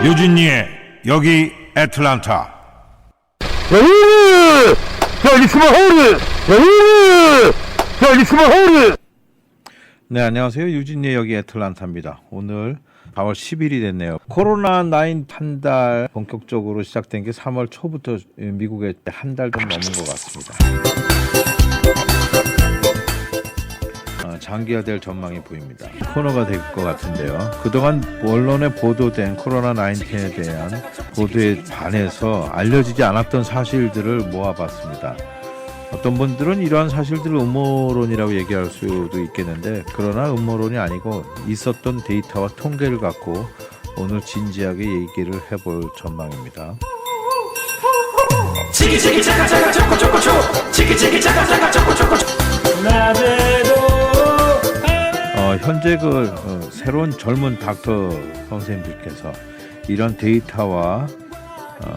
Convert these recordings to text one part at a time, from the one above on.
유진이의 여기 애틀란타. 네, 안녕하세요. 유진이의 여기 애틀란타입니다. 오늘 4월 10일이 됐네요. 코로나19 판달 본격적으로 시작된 게 3월 초부터 미국에 한 달 좀 넘은 것 같습니다. 장기화될 전망이 보입니다. 코너가 될 것 같은데요. 그동안 언론에 보도된 코로나19에 대한 보도에 반해서 알려지지 않았던 사실들을 모아봤습니다. 어떤 분들은 이러한 사실들을 음모론이라고 얘기할 수도 있겠는데, 그러나 음모론이 아니고 있었던 데이터와 통계를 갖고 오늘 진지하게 얘기를 해볼 전망입니다. 치기치기 짜가짜가 쪼꼬쪼꼬쪼 치기치기 짜가짜가 쪼꼬쪼꼬. 현재 새로운 젊은 닥터 선생님들께서 이런 데이터와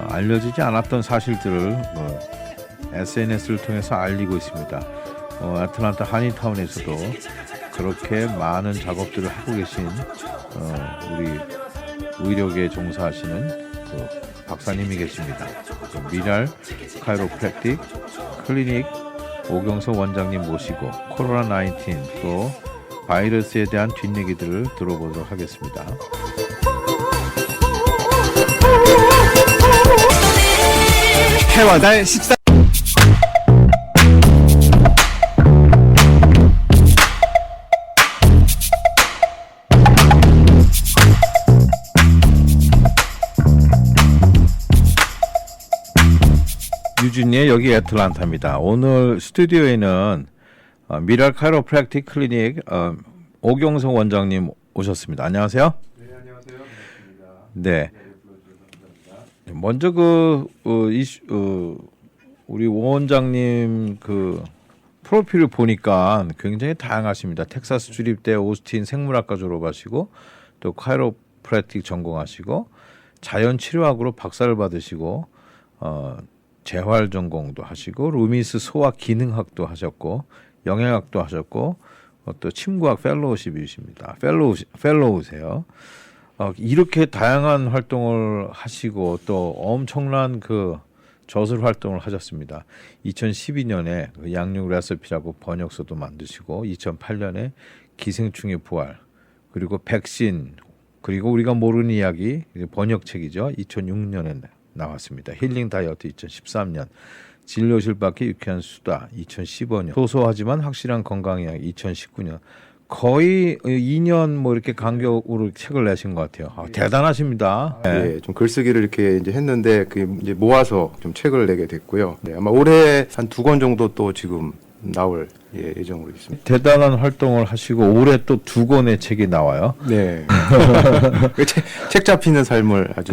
알려지지 않았던 사실들을 SNS를 통해서 알리고 있습니다. 애틀란타 한인타운에서도 그렇게 많은 작업들을 하고 계신 우리 의료계에 종사하시는 박사님이 계십니다. 미랄 카이로프랙틱 클리닉 오경석 원장님 모시고 코로나19 또 바이러스에 대한 뒷얘기들을 들어보도록 하겠습니다. 해와 달 14. 유진이의 여기 애틀란타입니다. 오늘 스튜디오에는 미랄 카이로프랙틱 클리닉 오경석 원장님 오셨습니다. 안녕하세요. 네, 안녕하세요. 반갑습니다. 네. 먼저 우리 오 원장님 프로필을 보니까 굉장히 다양하십니다. 텍사스 주립대 오스틴 생물학과 졸업하시고 또 카이로프랙틱 전공하시고 자연치료학으로 박사를 받으시고 재활 전공도 하시고 루미스 소아 기능학도 하셨고 영양학도 하셨고 또 침구학 펠로우십이십니다. 펠로우세요. 이렇게 다양한 활동을 하시고 또 엄청난 저술 활동을 하셨습니다. 2012년에 양육 레시피라고 번역서도 만드시고 2008년에 기생충의 부활 그리고 백신 그리고 우리가 모르는 이야기 번역책이죠. 2006년에 나왔습니다. 힐링 다이어트 2013년 진료실 밖의 유쾌한 수다 2015년 소소하지만 확실한 건강의학 2019년 거의 2년 이렇게 간격으로 책을 내신 것 같아요. 대단하십니다. 네, 좀 글쓰기를 이렇게 이제 했는데 이제 모아서 좀 책을 내게 됐고요. 네, 아마 올해 한 2권 정도 또 지금 나올 예정으로 있습니다. 대단한 활동을 하시고 올해 또 2권의 책이 나와요. 네. 책 잡히는 삶을 아주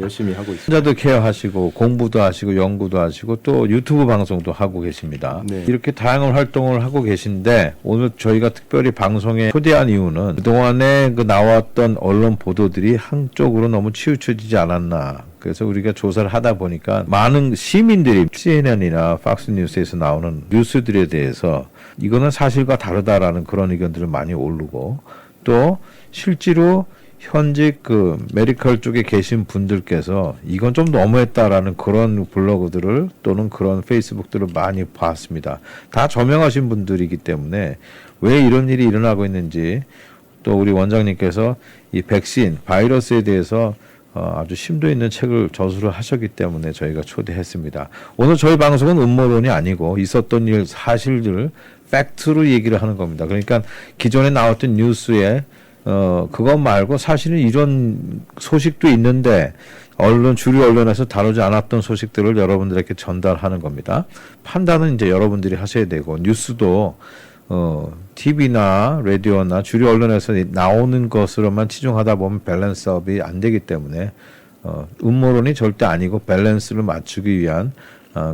열심히 하고 있습니다. 환자도 케어하시고 공부도 하시고 연구도 하시고 또 유튜브 방송도 하고 계십니다. 네. 이렇게 다양한 활동을 하고 계신데 오늘 저희가 특별히 방송에 초대한 이유는 그동안에 나왔던 언론 보도들이 한쪽으로 너무 치우쳐지지 않았나. 그래서 우리가 조사를 하다 보니까 많은 시민들이 CNN이나 팍스뉴스에서 나오는 뉴스들에 대해서 이거는 사실과 다르다라는 그런 의견들을 많이 오르고 또 실제로 현직 메디컬 쪽에 계신 분들께서 이건 좀 너무했다라는 그런 블로그들을 또는 그런 페이스북들을 많이 봤습니다. 다 저명하신 분들이기 때문에 왜 이런 일이 일어나고 있는지 또 우리 원장님께서 이 백신 바이러스에 대해서 아주 심도 있는 책을 저술을 하셨기 때문에 저희가 초대했습니다. 오늘 저희 방송은 음모론이 아니고 있었던 일 사실들을 팩트로 얘기를 하는 겁니다. 그러니까 기존에 나왔던 뉴스에 그것 말고 사실은 이런 소식도 있는데 주류 언론에서 다루지 않았던 소식들을 여러분들에게 전달하는 겁니다. 판단은 이제 여러분들이 하셔야 되고 뉴스도 TV나 라디오나 주류 언론에서 나오는 것으로만 치중하다 보면 밸런스업이 안 되기 때문에 음모론이 절대 아니고 밸런스를 맞추기 위한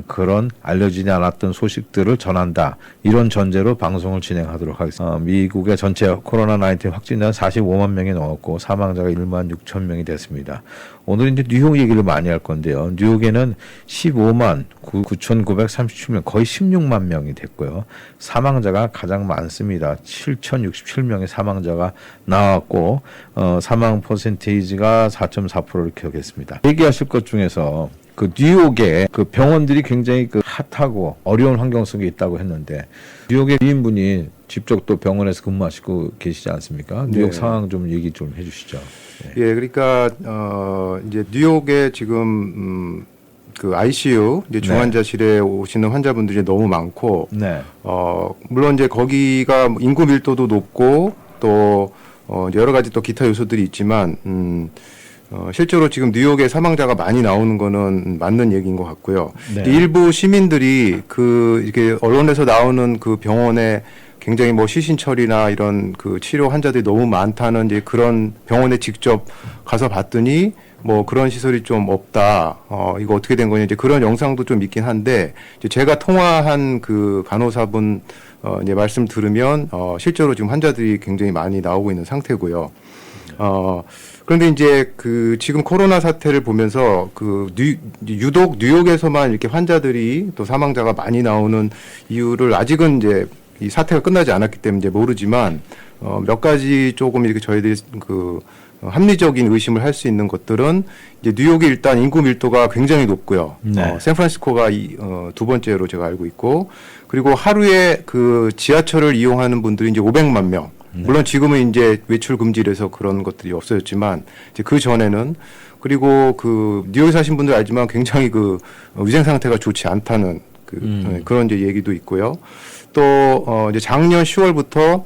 그런 알려지지 않았던 소식들을 전한다. 이런 전제로 방송을 진행하도록 하겠습니다. 미국의 전체 코로나19 확진자는 45만 명이 넘었고 사망자가 1만 6천 명이 됐습니다. 오늘 이제 뉴욕 얘기를 많이 할 건데요. 뉴욕에는 15만 9,937명, 거의 16만 명이 됐고요. 사망자가 가장 많습니다. 7,067명의 사망자가 나왔고 사망 퍼센테이지가 4.4%를 기록했습니다. 얘기하실 것 중에서 그 뉴욕에 그 병원들이 굉장히 그 핫하고 어려운 환경 속에 있다고 했는데 뉴욕의 지인분이 직접 또 병원에서 근무하시고 계시지 않습니까? 뉴욕 네. 상황 좀 얘기 좀 해주시죠. 네. 예, 그러니까 이제 뉴욕에 지금 그 ICU 이제 중환자실에 오시는 환자분들이 너무 많고 네. 물론 이제 거기가 인구 밀도도 높고 또 여러 가지 또 기타 요소들이 있지만 실제로 지금 뉴욕에 사망자가 많이 나오는 거는 맞는 얘기인 것 같고요. 네. 일부 시민들이 그 이렇게 언론에서 나오는 그 병원에 굉장히 뭐 시신처리나 이런 그 치료 환자들이 너무 많다는 이제 그런 병원에 직접 가서 봤더니 뭐 그런 시설이 좀 없다. 이거 어떻게 된 거냐 이제 그런 영상도 좀 있긴 한데 이제 제가 통화한 그 간호사분 이제 말씀 들으면 실제로 지금 환자들이 굉장히 많이 나오고 있는 상태고요. 그런데 이제 그 지금 코로나 사태를 보면서 그 유독 뉴욕에서만 이렇게 환자들이 또 사망자가 많이 나오는 이유를 아직은 이제 이 사태가 끝나지 않았기 때문에 이제 모르지만 몇 가지 조금 이렇게 저희들이 그 합리적인 의심을 할 수 있는 것들은 이제 뉴욕이 일단 인구 밀도가 굉장히 높고요. 네. 샌프란시스코가 두 번째로 제가 알고 있고 그리고 하루에 그 지하철을 이용하는 분들이 이제 500만 명. 물론 지금은 이제 외출 금지라서 그런 것들이 없어졌지만 이제 그 전에는 그리고 그 뉴욕에 사신 분들 알지만 굉장히 그 위생 상태가 좋지 않다는 그런 이제 얘기도 있고요. 또 이제 작년 10월부터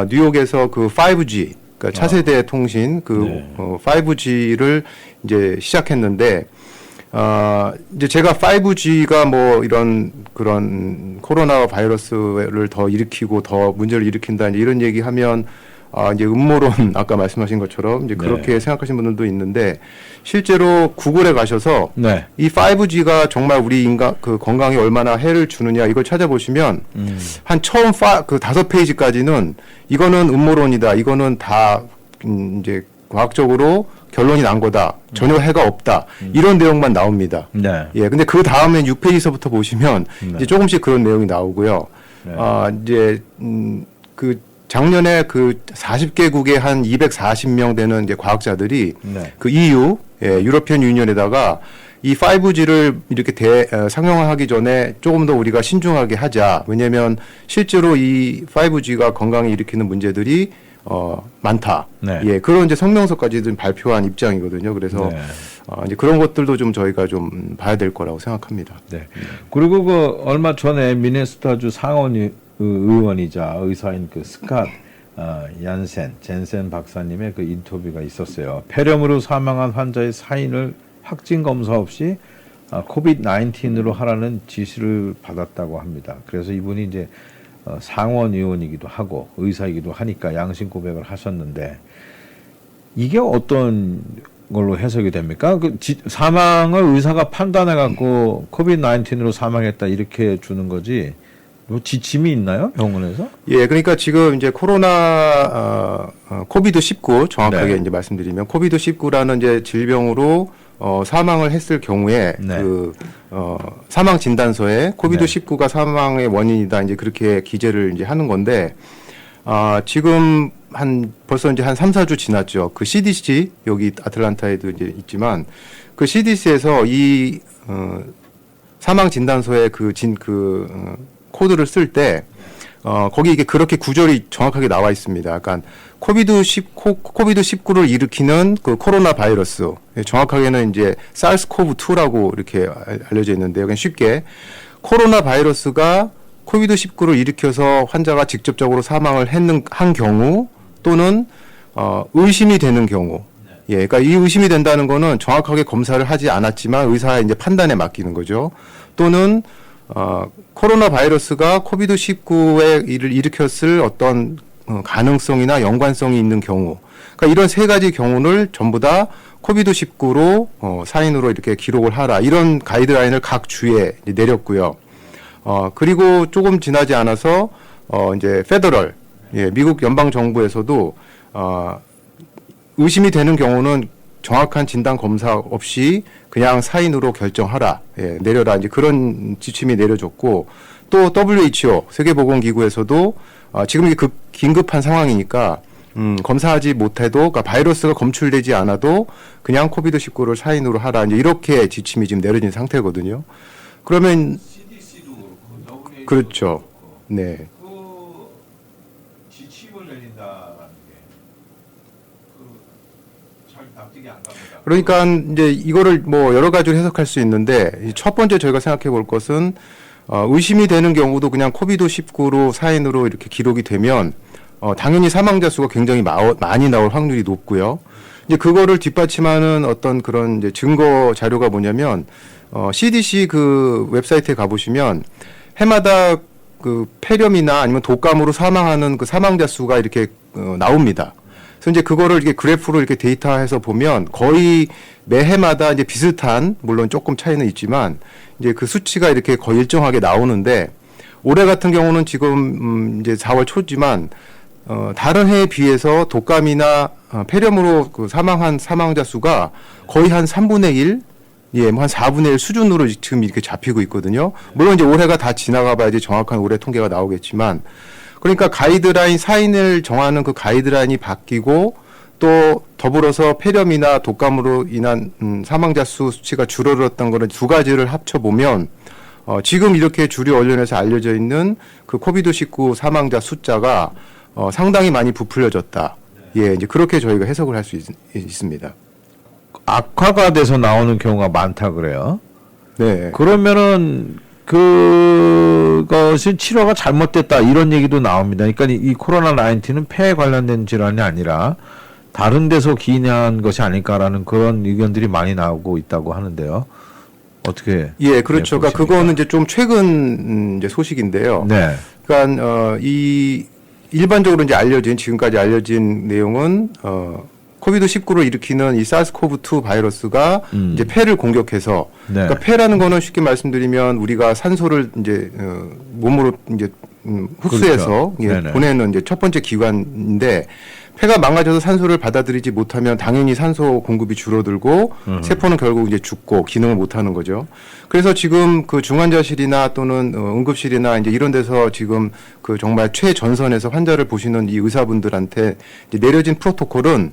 뉴욕에서 그 5G 그러니까 차세대 통신 그 5G를 이제 시작했는데 이제 제가 5G가 뭐 이런 그런 코로나 바이러스를 더 일으키고 더 문제를 일으킨다 이런 얘기하면 이제 음모론 아까 말씀하신 것처럼 이제 그렇게 생각하시는 분들도 있는데 실제로 구글에 가셔서 이 5G가 정말 우리 인간 그 건강에 얼마나 해를 주느냐 이걸 찾아보시면 한 처음 그 5페이지까지는 이거는 음모론이다. 이거는 다 이제 과학적으로 결론이 난 거다. 전혀 해가 없다. 이런 내용만 나옵니다. 네. 예. 근데 그 다음에 6페이지서부터 보시면 이제 조금씩 그런 내용이 나오고요. 이제 그 작년에 그 40개국의 한 240명 되는 이제 과학자들이 그 EU 유러피언 유니언에다가 이 5G를 이렇게 상용화하기 전에 조금 더 우리가 신중하게 하자. 왜냐하면 실제로 이 5G가 건강에 일으키는 문제들이 많다. 예, 그런 이제 성명서까지 좀 발표한 입장이거든요. 그래서 이제 그런 것들도 좀 저희가 좀 봐야 될 거라고 생각합니다. 네. 그리고 그 얼마 전에 미네소타주 상원 의원이자 의사인 그 스캇 젠센 박사님의 그 인터뷰가 있었어요. 폐렴으로 사망한 환자의 사인을 확진 검사 없이 코비드-19으로 하라는 지시를 받았다고 합니다. 그래서 이분이 이제 상원 의원이기도 하고 의사이기도 하니까 양심 고백을 하셨는데 이게 어떤 걸로 해석이 됩니까? 그 사망을 의사가 판단해 갖고 코비드-19으로 사망했다 이렇게 주는 거지. 뭐 지침이 있나요? 병원에서? 예, 그러니까 지금 이제 코로나 코비드-19 정확하게 이제 말씀드리면 코비드-19라는 이제 질병으로 사망을 했을 경우에 그 사망 진단서에 코비드-19가 사망의 원인이다 이제 그렇게 기재를 이제 하는 건데 지금 벌써 이제 한 3, 4주 지났죠. 그 CDC 여기 아틀란타에도 이제 있지만 그 CDC에서 이 사망 진단서에 코드를 쓸 때 거기 이게 그렇게 구절이 정확하게 나와 있습니다. 약간 코비드-19를 일으키는 그 코로나 바이러스, 정확하게는 이제 사르스코브2라고 이렇게 알려져 있는데 여기 쉽게 코로나 바이러스가 코비드-19를 일으켜서 환자가 직접적으로 사망을 한 경우 또는 의심이 되는 경우, 예, 그러니까 이 의심이 된다는 거는 정확하게 검사를 하지 않았지만 의사의 이제 판단에 맡기는 거죠. 또는 코로나 바이러스가 코비드-19에 일으켰을 어떤 가능성이나 연관성이 있는 경우, 그러니까 이런 세 가지 경우를 전부 다 코비드19로 사인으로 이렇게 기록을 하라 이런 가이드라인을 각 주에 이제 내렸고요. 그리고 조금 지나지 않아서 이제 페더럴 미국 연방 정부에서도 의심이 되는 경우는 정확한 진단 검사 없이 그냥 사인으로 결정하라 내려라 이제 그런 지침이 내려졌고 또 WHO 세계보건기구에서도 지금 이게 긴급한 상황이니까 검사하지 못해도 그러니까 바이러스가 검출되지 않아도 그냥 코비드19를 사인으로 하라 이제 이렇게 지침이 지금 내려진 상태거든요. 그러면 그렇죠. 네. 그 지침을 내린다라는 게 잘 납득이 안 갑니다. 그러니까 이제 이거를 뭐 여러 가지로 해석할 수 있는데 첫 번째 저희가 생각해 볼 것은 의심이 되는 경우도 그냥 코비드19로 사인으로 이렇게 기록이 되면 당연히 사망자 수가 굉장히 많이 나올 확률이 높고요. 이제 그거를 뒷받침하는 어떤 그런 이제 증거 자료가 뭐냐면 CDC 그 웹사이트에 가보시면 해마다 그 폐렴이나 아니면 독감으로 사망하는 그 사망자 수가 이렇게 나옵니다. 그래서 이제 그거를 이렇게 그래프로 이렇게 데이터해서 보면 거의 매해마다 이제 비슷한 물론 조금 차이는 있지만 이제 그 수치가 이렇게 거의 일정하게 나오는데 올해 같은 경우는 지금 이제 4월 초지만 다른 해에 비해서 독감이나 폐렴으로 그 사망한 사망자 수가 거의 한 3분의 1, 뭐 한 4분의 1 수준으로 지금 이렇게 잡히고 있거든요. 물론 이제 올해가 다 지나가 봐야지 정확한 올해 통계가 나오겠지만, 그러니까 가이드라인 사인을 정하는 그 가이드라인이 바뀌고 또 더불어서 폐렴이나 독감으로 인한 사망자 수치가 줄어들었던 거는 두 가지를 합쳐 보면 지금 이렇게 주류 언론에서 알려져 있는 그 코비드19 사망자 숫자가 상당히 많이 부풀려졌다. 이제 그렇게 저희가 해석을 할 수 있습니다. 악화가 돼서 나오는 경우가 많다 그래요. 네. 그러면은 그것이 치료가 잘못됐다 이런 얘기도 나옵니다. 그러니까 이 코로나 19는 폐에 관련된 질환이 아니라 다른 데서 기인한 것이 아닐까라는 그런 의견들이 많이 나오고 있다고 하는데요. 어떻게? 그렇죠. 그러니까 그거는 이제 좀 최근 이제 소식인데요. 네. 그러니까 이 일반적으로 이제 지금까지 알려진 내용은 코비드19를 일으키는 이 사스코브2 바이러스가 이제 폐를 공격해서 네. 그러니까 폐라는 거는 쉽게 말씀드리면 우리가 산소를 이제 몸으로 이제 흡수해서 그렇죠. 보내는 이제 첫 번째 기관인데 폐가 망가져서 산소를 받아들이지 못하면 당연히 산소 공급이 줄어들고 세포는 결국 이제 죽고 기능을 못 하는 거죠. 그래서 지금 그 중환자실이나 또는 응급실이나 이제 이런 데서 지금 그 정말 최전선에서 환자를 보시는 이 의사분들한테 이제 내려진 프로토콜은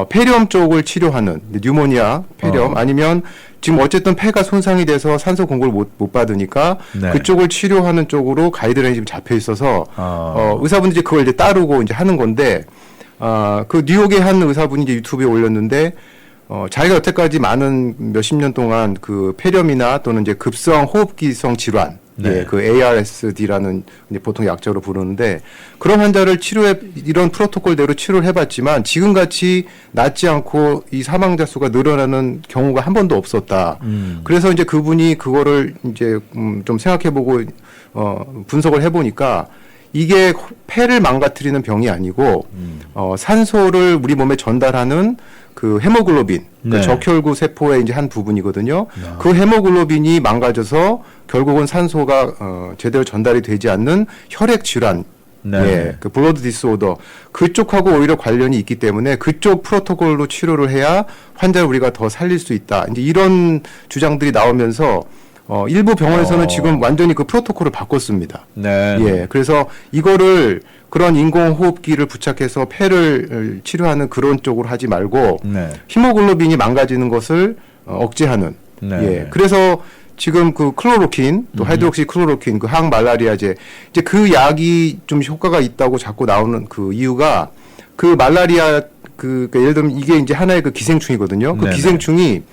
폐렴 쪽을 치료하는 뉴모니아, 폐렴 아니면 지금 어쨌든 폐가 손상이 돼서 산소 공급을 못 받으니까 네. 그쪽을 치료하는 쪽으로 가이드라인이 지금 잡혀 있어서 의사분들이 그걸 이제 따르고 이제 하는 건데 그 뉴욕의 한 의사분이 이제 유튜브에 올렸는데 자기가 여태까지 많은 몇십 년 동안 그 폐렴이나 또는 이제 급성 호흡기성 질환 네. 그 ARSD라는 이제 보통 약자로 부르는데 그런 환자를 이런 프로토콜대로 치료를 해봤지만 지금같이 낫지 않고 이 사망자 수가 늘어나는 경우가 한 번도 없었다. 그래서 이제 그분이 그거를 이제 좀 생각해보고 분석을 해보니까 이게 폐를 망가뜨리는 병이 아니고 산소를 우리 몸에 전달하는 그 헤모글로빈, 네. 그 적혈구 세포의 이제 한 부분이거든요. 그 헤모글로빈이 망가져서 결국은 산소가 제대로 전달이 되지 않는 혈액 질환, 네. 그 블러드 디스오더 그쪽하고 오히려 관련이 있기 때문에 그쪽 프로토콜로 치료를 해야 환자를 우리가 더 살릴 수 있다. 이제 이런 주장들이 나오면서 일부 병원에서는 지금 완전히 그 프로토콜을 바꿨습니다. 네. 그래서 이거를 그런 인공호흡기를 부착해서 폐를 치료하는 그런 쪽으로 하지 말고 네. 히모글로빈이 망가지는 것을 억제하는. 네. 그래서 지금 그 클로로킨, 또 하이드록시 클로로킨, 그 항말라리아제, 이제 그 약이 좀 효과가 있다고 자꾸 나오는 그 이유가 그 말라리아 그러니까 예를 들면 이게 이제 하나의 그 기생충이거든요. 그 네네. 기생충이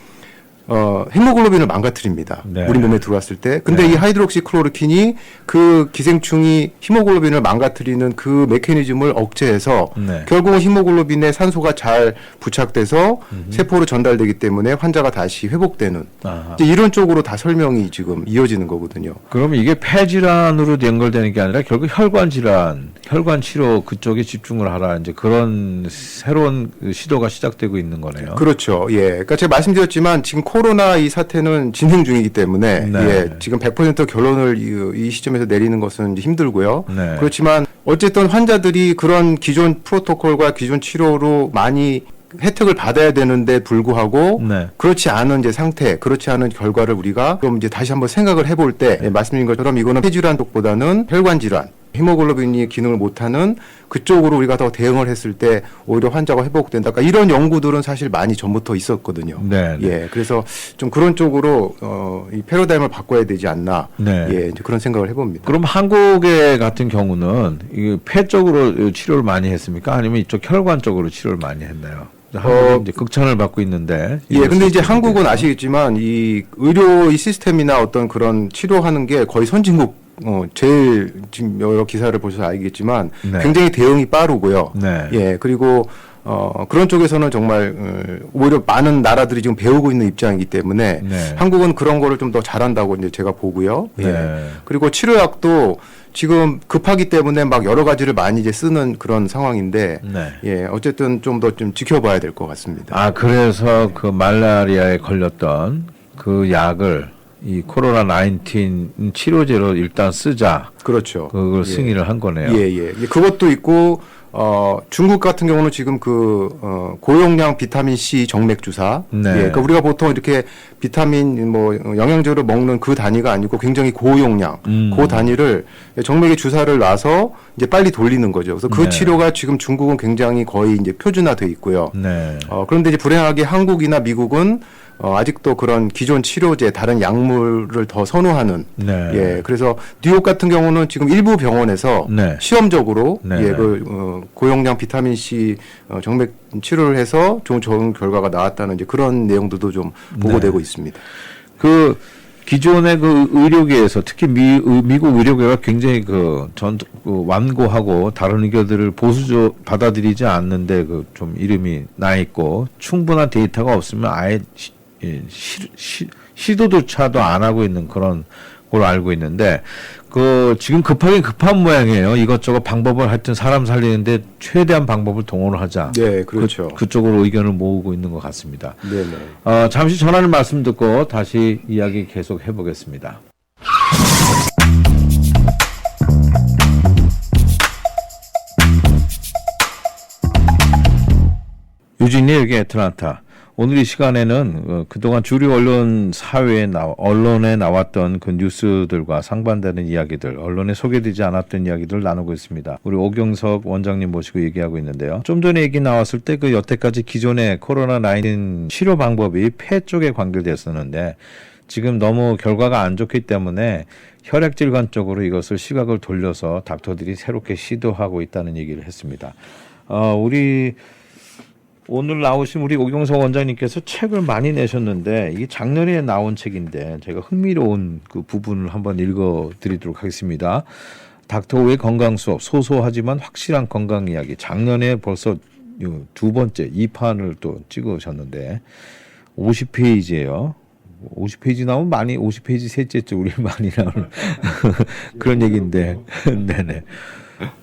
헤모글로빈을 망가뜨립니다. 네. 우리 몸에 들어왔을 때. 근데 네. 이 하이드록시클로로킨이 그 기생충이 히모글로빈을 망가뜨리는 그 메커니즘을 억제해서 네. 결국은 히모글로빈에 산소가 잘 부착돼서 세포로 전달되기 때문에 환자가 다시 회복되는 아하. 이제 이런 쪽으로 다 설명이 지금 이어지는 거거든요. 그러면 이게 폐 질환으로 연결되는 게 아니라 결국 혈관 질환, 혈관 치료 그쪽에 집중을 하라 이제 그런 새로운 시도가 시작되고 있는 거네요. 그렇죠. 예. 그러니까 제가 말씀드렸지만 지금 코로나 이 사태는 진행 중이기 때문에 네. 예, 지금 100% 결론을 이 시점에서 내리는 것은 이제 힘들고요. 네. 그렇지만 어쨌든 환자들이 그런 기존 프로토콜과 기존 치료로 많이 혜택을 받아야 되는데 불구하고 네. 그렇지 않은 이제 상태, 그렇지 않은 결과를 우리가 좀 이제 다시 한번 생각을 해볼 때 예, 말씀드린 것처럼 이거는 폐질환 쪽보다는 혈관 질환, 히모글로빈이 기능을 못하는 그쪽으로 우리가 더 대응을 했을 때 오히려 환자가 회복된다. 그러니까 이런 연구들은 사실 많이 전부터 있었거든요. 네, 네. 예, 그래서 좀 그런 쪽으로 이 패러다임을 바꿔야 되지 않나. 네. 예, 이제 그런 생각을 해봅니다. 그럼 한국의 같은 경우는 이 폐 쪽으로 치료를 많이 했습니까? 아니면 이쪽 혈관 쪽으로 치료를 많이 했나요? 한국은 이제 극찬을 받고 있는데. 예, 근데 이제 한국은 아시겠지만 이 의료 이 시스템이나 어떤 그런 치료하는 게 거의 선진국 제일 지금 여러 기사를 보셔서 알겠지만 네. 굉장히 대응이 빠르고요. 네. 예, 그리고 그런 쪽에서는 정말 오히려 많은 나라들이 지금 배우고 있는 입장이기 때문에 네. 한국은 그런 거를 좀 더 잘한다고 이제 제가 보고요. 예. 네. 그리고 치료약도 지금 급하기 때문에 막 여러 가지를 많이 이제 쓰는 그런 상황인데 네. 예, 어쨌든 좀 더 좀 지켜봐야 될 것 같습니다. 아, 그래서 그 말라리아에 걸렸던 그 약을 이 코로나 19 치료제로 일단 쓰자. 그렇죠. 그걸 예. 승인을 한 거네요. 예, 예. 그것도 있고 중국 같은 경우는 지금 고용량 비타민 C 정맥 주사. 네. 예, 그러니까 우리가 보통 이렇게 비타민 뭐 영양제로 먹는 그 단위가 아니고 굉장히 고용량, 그 단위를 정맥에 주사를 놔서 이제 빨리 돌리는 거죠. 그래서 그 네. 치료가 지금 중국은 굉장히 거의 이제 표준화돼 있고요. 네. 그런데 이제 불행하게 한국이나 미국은 아직도 그런 기존 치료제, 다른 약물을 더 선호하는. 네. 예, 그래서 뉴욕 같은 경우는 지금 일부 병원에서 네. 시험적으로 네. 예, 고용량 비타민 C 정맥 치료를 해서 좋은 결과가 나왔다는 이제 그런 내용들도 좀 보고되고 있습니다. 그 기존의 그 의료계에서 특히 미국 의료계가 굉장히 완고하고 다른 의견들을 보수적 받아들이지 않는데 그 좀 이름이 나 있고 충분한 데이터가 없으면 아예 시도조차도 안 하고 있는 그런 걸로 알고 있는데 그 지금 급하긴 급한 모양이에요. 이것저것 방법을 하여튼 사람 살리는데 최대한 방법을 동원을 하자. 네, 그렇죠. 그쪽으로 의견을 모으고 있는 것 같습니다. 네, 네. 잠시 전하는 말씀 듣고 다시 이야기 계속 해보겠습니다. 유진이 여기 애틀란타. 오늘 이 시간에는 그동안 주류 언론 언론에 나왔던 그 뉴스들과 상반되는 이야기들, 언론에 소개되지 않았던 이야기들을 나누고 있습니다. 우리 오경석 원장님 모시고 얘기하고 있는데요. 좀 전에 얘기 나왔을 때 그 여태까지 기존의 코로나19 치료 방법이 폐 쪽에 관계됐었는데 지금 너무 결과가 안 좋기 때문에 혈액질관 쪽으로 이것을 시각을 돌려서 닥터들이 새롭게 시도하고 있다는 얘기를 했습니다. 오늘 나오신 우리 오경석 원장님께서 책을 많이 내셨는데 이게 작년에 나온 책인데 제가 흥미로운 그 부분을 한번 읽어드리도록 하겠습니다. 닥터우의 건강 수업, 소소하지만 확실한 건강 이야기. 작년에 벌써 두 번째 2판을 또 찍으셨는데 50페이지예요. 50페이지 나오면 50페이지 셋째째 우리 많이 나오는 그런 얘기인데 네네.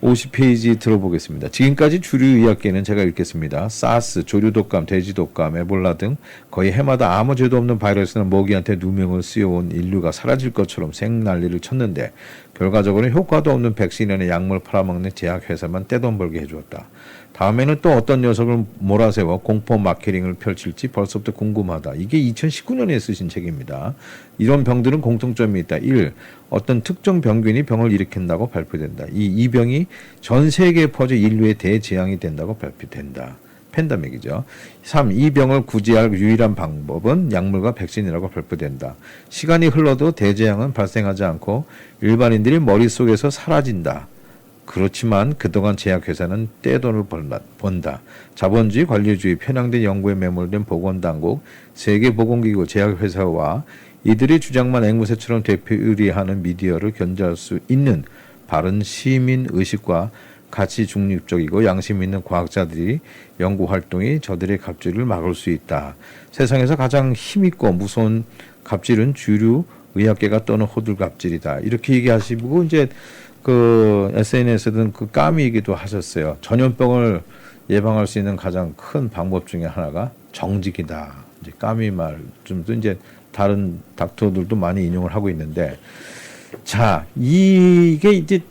50페이지 들어보겠습니다. 지금까지 주류 의학계는 제가 읽겠습니다. 사스, 조류독감, 돼지독감, 에볼라 등 거의 해마다 아무 죄도 없는 바이러스는 모기한테 누명을 씌워온 인류가 사라질 것처럼 생난리를 쳤는데 결과적으로는 효과도 없는 백신이나 약물 팔아먹는 제약회사만 떼돈 벌게 해주었다. 다음에는 또 어떤 녀석을 몰아세워 공포 마케팅을 펼칠지 벌써부터 궁금하다. 이게 2019년에 쓰신 책입니다. 이런 병들은 공통점이 있다. 1. 어떤 특정 병균이 병을 일으킨다고 발표된다. 2. 이 병이 전 세계에 퍼져 인류의 대재앙이 된다고 발표된다. 팬데믹이죠. 3. 이 병을 구제할 유일한 방법은 약물과 백신이라고 발표된다. 시간이 흘러도 대재앙은 발생하지 않고 일반인들이 머릿속에서 사라진다. 그렇지만 그동안 제약회사는 떼돈을 번다. 자본주의, 관료주의, 편향된 연구에 매몰된 보건당국, 세계보건기구, 제약회사와 이들의 주장만 앵무새처럼 되풀이하는 미디어를 견제할 수 있는 바른 시민의식과 가치 중립적이고 양심 있는 과학자들이 연구활동이 저들의 갑질을 막을 수 있다. 세상에서 가장 힘있고 무서운 갑질은 주류 의학계가 떠는 호들갑질이다. 이렇게 얘기하시고 이제 그 SNS든 그 까미이기도 하셨어요. 전염병을 예방할 수 있는 가장 큰 방법 중에 하나가 정직이다. 이제 까미 말 좀도 이제 다른 닥터들도 많이 인용을 하고 있는데, 자, 이게 이제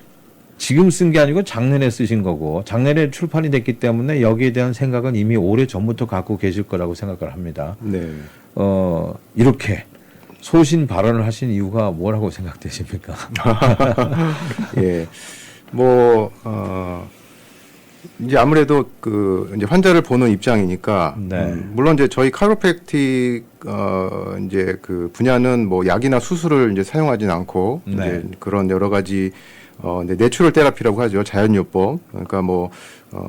지금 쓴 게 아니고 작년에 쓰신 거고, 작년에 출판이 됐기 때문에 여기에 대한 생각은 이미 오래 전부터 갖고 계실 거라고 생각을 합니다. 네. 이렇게 소신 발언을 하신 이유가 뭐라고 생각되십니까? 예. 뭐, 이제 아무래도 그 이제 환자를 보는 입장이니까, 네. 물론 이제 저희 카이로프랙틱 이제 그 분야는 뭐 약이나 수술을 이제 사용하진 않고, 네. 이제 그런 여러 가지 내추럴 테라피라고 하죠. 자연요법. 그러니까 뭐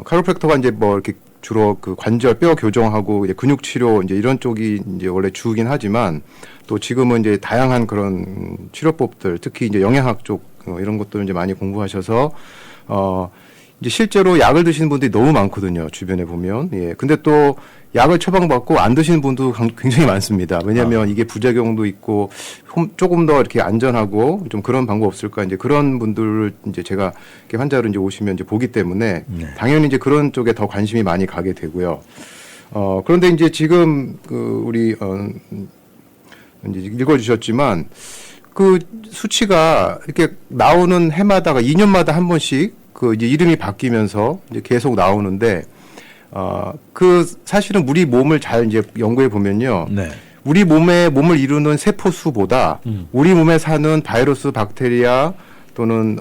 카이로프랙터가 이제 뭐 이렇게 주로 그 관절 뼈 교정하고 이제 근육 치료 이제 이런 쪽이 이제 원래 주긴 하지만, 또 지금은 이제 다양한 그런 치료법들, 특히 이제 영양학 쪽 이런 것도 이제 많이 공부하셔서 이제 실제로 약을 드시는 분들이 너무 많거든요. 주변에 보면. 예. 근데 또 약을 처방받고 안 드시는 분도 굉장히 많습니다. 왜냐하면 이게 부작용도 있고 조금 더 이렇게 안전하고 좀 그런 방법 없을까, 이제 그런 분들을 이제 제가 이렇게 환자로 이제 오시면 이제 보기 때문에 당연히 이제 그런 쪽에 더 관심이 많이 가게 되고요. 그런데 이제 지금 그 우리 이제 읽어주셨지만 그 수치가 이렇게 나오는 해마다가 2년마다 한 번씩 그 이제 이름이 바뀌면서 이제 계속 나오는데, 그 사실은 우리 몸을 잘 이제 연구해 보면요. 네. 우리 몸을 이루는 세포 수보다 우리 몸에 사는 바이러스, 박테리아 또는